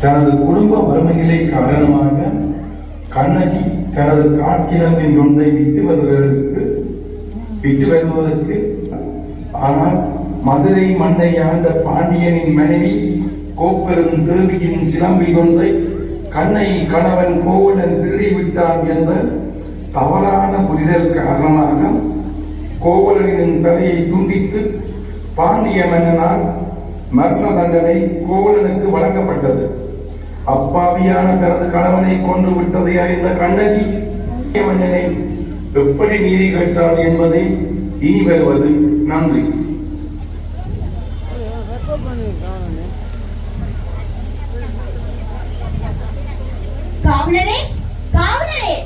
தனது குடும்ப வறுமையிலே காரணமாக கண்ணகி தனது காட்கிழம்பின் ஒன்றை விட்டு வருவதற்கு ஆனால் மதுரை மண்ணை ஆண்ட பாண்டியனின் மனைவி கோப்பெரும் தேவியின் சிலம்பில் ஒன்றை கண்ணகி கணவன் கோவலன் திருடிவிட்டான் என்ற தவறான புரிதல் காரணமாக கோவலனின் தலையை துண்டித்து பாண்டிய மன்னனால் மரண தண்டனை கோவலனுக்கு வழங்கப்பட்டது. அப்பாவியான தனது கணவனை கொன்று விட்டதை அறிந்த கண்ணகி மன்னனை எப்படி நீதி கேட்டாள் என்பதை இனி வருவது. நன்றி. காவலரே, காவலரே,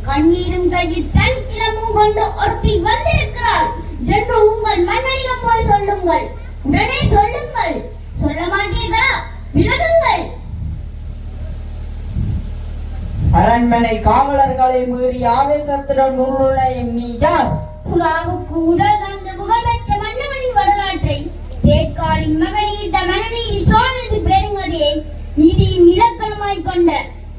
கண்ணீரும் கையில் தன் கிளம்பும் கொண்டு ஒருத்தி வந்திருக்கிறாள் என்று உங்கள் மன்னனிடம் போய் சொல்லுங்கள். உடனே சொல்லுங்கள். சொல்ல மாட்டீர்களா? விலகுங்கள். அரண்மனை காவலர்களை மீறி ஆவேசத்துடன் நுழையும் நீ யார்? புலாவுக்கு உடல் அந்த புகழ்பெற்ற மன்னவனின் வரலாற்றை தேட்காலின் மகனிட்ட மனநீதி சோழனது பெருங்கதே நீதியின் இலக்கணமாய் கொண்ட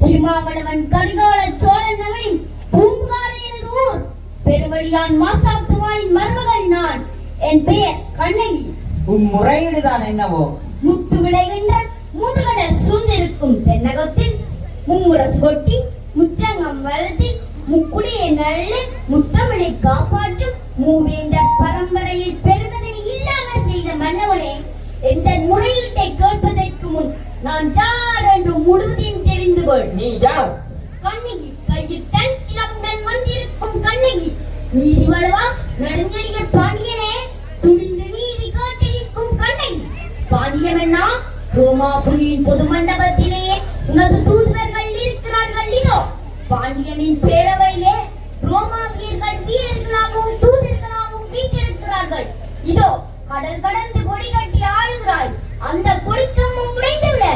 திருமாவளவன் கரிகால சோழன் அவனின் பூம்புகார் எனது ஊர். பெருவழியான் மாசாத்துவானின் மருமகள் நான். என் பெயர் கண்ணகி. உன் முறையீடுதான் என்னவோ? முத்து விளைகின்ற மூட்டுகடல் சூழ்ந்திருக்கும் தென்னகத்தில் மும்முரசு கொட்டி முச்சங்கம் வளர்த்தி முக்குடியை நல்ல முத்தமிழை காப்பாற்றும் மூவேந்த பரம்பரையில் பெருமதனை இல்லாமல் செய்த மன்னவனே, எந்த முறையீட்டை கேட்பதற்கு முன் நான் யார் என்று முழுவதையும் தெரிந்து கொள். நீ யார்? கண்ணகி, கையில் தன் சிலம்புடன் வந்திருக்கும் கண்ணகி. நீதி வளவா நடுங்கரிய பாண்டியனே, துணிந்து நீதி காட்டிருக்கும் கண்ணகி. பாண்டியமன்னா, ரோமாபுரியின் பொது மண்டபத்திலேயே உனது தூதுவர்கள் இருக்கிறார்கள். இதோ பாண்டியனின் பேரவையிலே ரோமாவியர்கள் வீரர்களாகவும் தூதர்களாகவும் வீற்றிருக்கிறார்கள். இதோ கடல் கடந்து கொடி கட்டி ஆடுகிறாய். அந்த கொடிக்கம்பம் உடைந்துவிட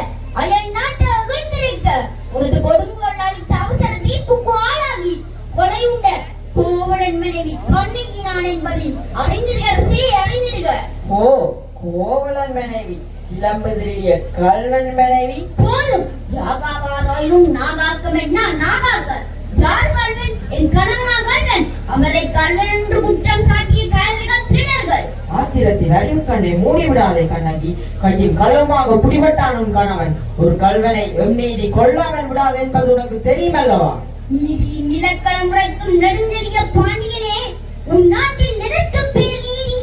அயல் நாட்டு அகழ்ந்திருக்க உனது கொடுங்கோல் அளித்த அவசர தீர்ப்புக்கு ஆளாகி கொலையுண்ட கோவலன் மனைவி கண்ணகி நான் என்பதை அறிந்திருக்க. ஓ, கோவலன் மனைவி, சிலம்பு திருடிய கல்வன் மனைவி. போதும். ஜாகாவாராயினும் நாகாக்கமென்னா நாகாக்க. யார் கல்வன்? என் கணவனா கல்வன்? அவரை கல்வன் என்று குற்றம் சாட்டிய கயவர்கள் திருடர்கள். ஆத்திரத்தில் அறிவு கண்ணை மூடிவிடாதே கண்ணகி. கையில் களவுமாக பிடிபட்டான் உன் கணவன். ஒரு கல்வனை எம்நீதி கொள்ளாமல் விடாது என்பது உனக்கு தெரியுமல்லவா? நீதியின் இலக்கணம் உரைக்கும் நெடுஞ்செழிய பாண்டியனே, உன் நாட்டில் எதற்கு பேர் நீதி?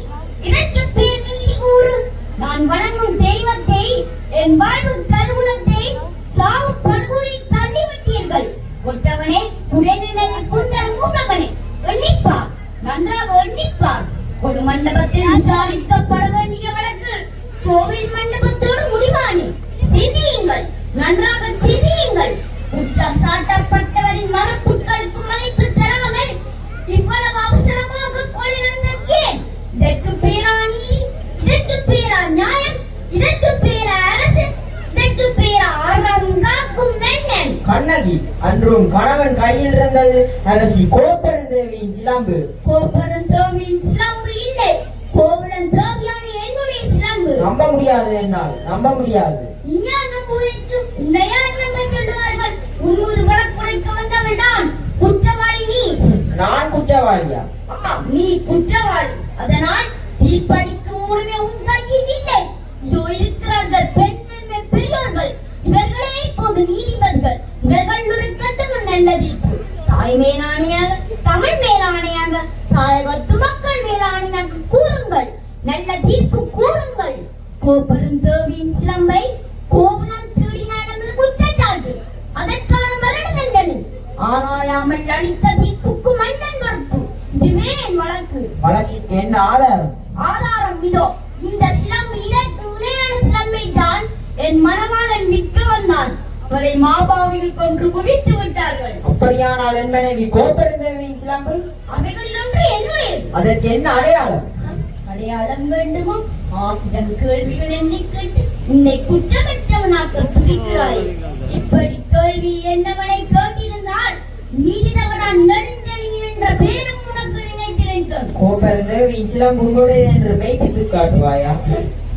இதற்கு பேர் நீதி கூறு. நான் வணங்கும் தெய்வத்தை, என் வாழ்வு கருவூலத்தை சாவு படுகொலில் தள்ளிவிட்டீர்கள். கொட்டவனே, குடைநிலையில் குந்தன் மூலவனே, எண்ணிப்பார், நன்றாக எண்ணிப்பார். கொடு மண்டபத்தில் விசாரிக்கப்பட வேண்டிய வழக்கு கோவில் மண்டபத்தோடு முடிவானே. சிந்தியுங்கள், நன்றாக சிந்தியுங்கள். குற்றம் சாட்டப்பட்டவரின் மரப்புக்களுக்கு மதிப்பு தராமல் இவ்வளவு அவசரமாக கொள்ளினந்தன் ஏன்? இதற்கு பேரா நீதி? இதற்கு பேரா நியாயம்? இதற்கு பேரா அரசு? இதற்கு பேரா அறம் காக்கும் மன்னன்? கண்ணகி, அன்றும் கணவன் கையில் இருந்தது அரசி கோப்பெருந்தேவியின் சிலம்பு. கோப்பெருந்தேவியின் சிலம்பு இல்லை, கோவலன் தேவியான என்னுடைய சிலம்பு. நம்ப முடியாது, என்னால் நம்ப முடியாது. நீ யார் நம்புவதற்கு? உன்னை யார் நம்ப சொல்லுவார்கள்? உன்மீது வழக்குரைக்க வந்தவள் நான். குற்றவாளி நீ. நான் குற்றவாளியா? நீ குற்றவாளி. அதனால் தீர்ப்பளிக்கும் உரிமை உன் கையில் இல்லை. இதோ இருக்கிறார்கள் பெண்மை பெரியோர்கள். இவர்களே இப்போது நீதிபதிகள். இவர்கள் ஒரு கட்டமும் நல்ல தீர்ப்பு. தாய் மேலாணையாக, தமிழ் மேலாணையாக, தாயகத்து மக்கள் மேலாணையாக கூறுங்கள். நல்ல தீர்ப்பு கூறுங்கள். கோப்பெருந்தேவியின் சிலம்பை கோவலன் திருடினான் என்பது குற்றச்சாட்டு. அதற்கான மரண தண்டனை. ஆராயாமல் அளித்த தீர்ப்புக்கு மன்னன் மறுப்பு. இதுவே என் வழக்கு. வழக்கிற்கு என்ன ஆதாரம்? ஆதாரம் இதோ. இந்த சிலம்பு இதற்கு உண்மையான சிலம்பை தான் என் மணவாளன் விற்க வந்தான். அவரை மாபாவிகள் கொன்று குவித்து விட்டார்கள். அப்படியானால் என் மனைவி கோப்பெருந்தேவியின் சிலம்பு? அவைகளில் ஒன்று என்னுடைய. அதற்கு என்ன அடையாளம்? அடையாளம் வேண்டுமோ? ஆயிரம் கேள்விகள் என்னை கேட்டு உன்னை குற்றமற்றவனாக்க துடிக்கிறாய். இப்படி கேள்வி என்னவனை கேட்டிருந்தால் நீதி தவறான் நெடுஞ்செழியன் என்ற பேரும் உனக்கு நிலைத்திருக்கும். கோப்பெருந்தேவியின் சிலம்பு உன்னுடைய என்று மெய்ப்பித்து காட்டுவாயா?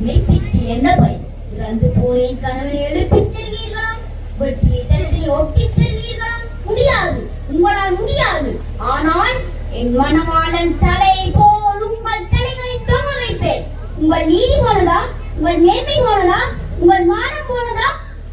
மெய்ப்பித்து என்ன பை? இறந்து போனேன் கணவனை எழுப்பிட்டு தருவீர்களாம்? வெட்டியை தரத்திலே ஒட்டித் தருவீர்களாம்? முடியாது, உங்களால் முடியாது. ஆனால் என் மணவாளன் தலை போல் உங்கள் தலைகளை தொங்க வைப்பேன். உங்கள் நீதி போனதா? உங்கள் நேர்மை போனதா? உங்கள் மானம் போனதா?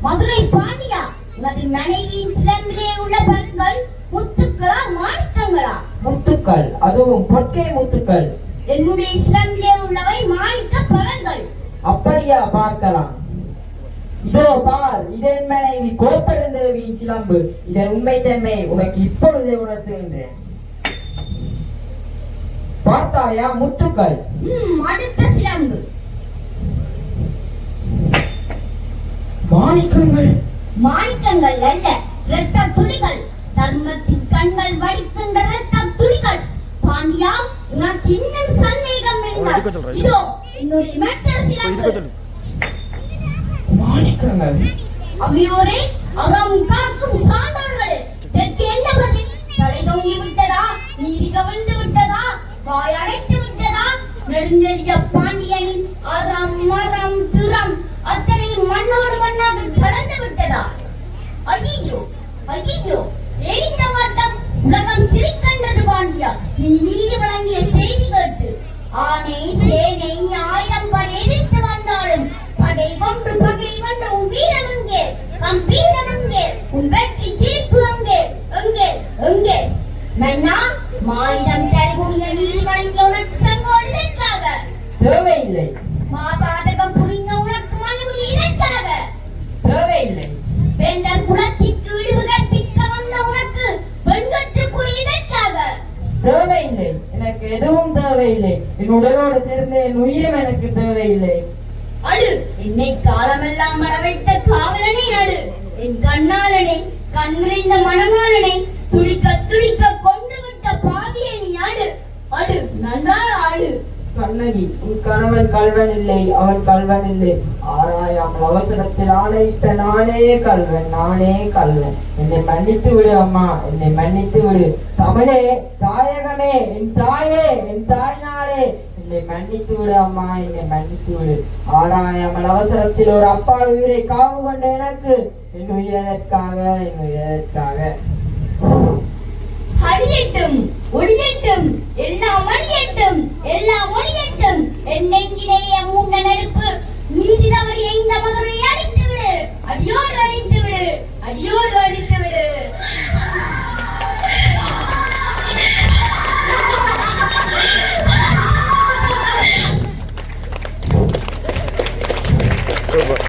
மதுரை பாண்டியா, உனது மனைவியின் சிலம்பிலே உள்ள பற்கள் முத்துக்களா மாணிக்கங்களா? முத்துக்கள், அதுவும் பொற்கை முத்துக்கள். என்னுடைய சிலம்பிலே உள்ளவை மாணிக்க பழங்கள். அப்படியா? பார்க்கலாம். இதோ பார், இதன் மனைவி கோப்பெருந்தேவியின் சிலம்பு. இதன் உண்மைத்தன்மை உனக்கு இப்பொழுதே உணர்த்துகின்றேன். பார்த்தாயா? முத்துக்கள். அடுத்த சிலம்பு. மாணிக்கங்கள். மாணிக்கங்கள் அல்ல, இரத்த துளிகள். தர்மத்தின் கண்கள் வடிக்கின்ற இரத்த துளிகள். பாண்டியா, உனக்கு இன்னும் சந்தேகம் இருந்தால் இதோ என்னுடைய மற்றொரு சிலம்பு. மாணிக்கங்கள். அவையோரே, அறம் காக்கும் சான்றோர்களே, இதற்கு என்ன பதில்? தலை தொங்கி விட்டதா? நீதி கவிழ்ந்து விட்டதா? வாய் அடைத்து விட்டதா? நெடுஞ்செழிய பாண்டியனின் அறம் மரம் திறம் அத்தனை மண்ணோடு மண்ணாக கலந்து விட்டதா? ஐயோ ஐயோ, ஏன் இந்த மாட்டம்? உலகம் சிரிக்கின்றது பாண்டியா, நீ நீதி வழங்கிய செய்தி கேட்டு. ஆனை சேனை 1000 படை எதிர்த்து வந்தாலும் படை கொன்று பகை வென்ற உன் வீரம் எங்கே? கம்பீரம் எங்கே? உன் வெற்றி சிரிப்பு எங்கே? எங்கே எங்கே? மன்னா, மாநிலம் தரக்கூடிய நீதி வழங்கிய உனக்கு சங்கோடு இதற்காக? தேவையில்லை. மாபாதகம் புரிந்த உனக்கு மணிமுடி இதற்காக? தேவையில்லை. வேந்தர் குலத்திற்கு இழிவு கற்பிக்க வந்த உனக்கு வெண்கற்று குடி இதற்காக? தேவையில்லை. எனக்கு எதுவும் தேவையில்லை. என் உடலோடு சேர்ந்த என் உயிரும் எனக்கு தேவையில்லை. அழு, என்னை காலமெல்லாம் மழ வைத்த காவலனை அழு. என் கண்ணாளனை, கண் நிறைந்த மணமாளனை துடிக்க துடிக்க கொன்று விட்ட பாவியை நீ அழு. அழு, நன்றாக அழு. கண்ணகி, உன் கணவன் கல்வன் இல்லை, அவன் கல்வன் இல்லை. ஆராயாமல் அவசரத்தில் ஆணையிட்ட நானே கல்வன், நானே கல்வன். என்னை மன்னித்து விடு அம்மா, என்னை மன்னித்து விடு. தமிழே, தாயகமே, என் தாயே, என் தாய்நாளே, என்னை மன்னித்து விடு அம்மா, என்னை மன்னித்து விடு. ஆராயாமல் அவசரத்தில் ஒரு அப்பா உயிரை காவு கொண்ட எனக்கு என் உயிரதற்காக, என் உயிரதற்காக. அழியட்டும், ஒளியட்டும், எல்லாம் அழியட்டும், எல்லாம் ஒளியட்டும். என் நெஞ்சிலேயே மூண்ட நெருப்பு நீதி தவறிய இந்த மதுரை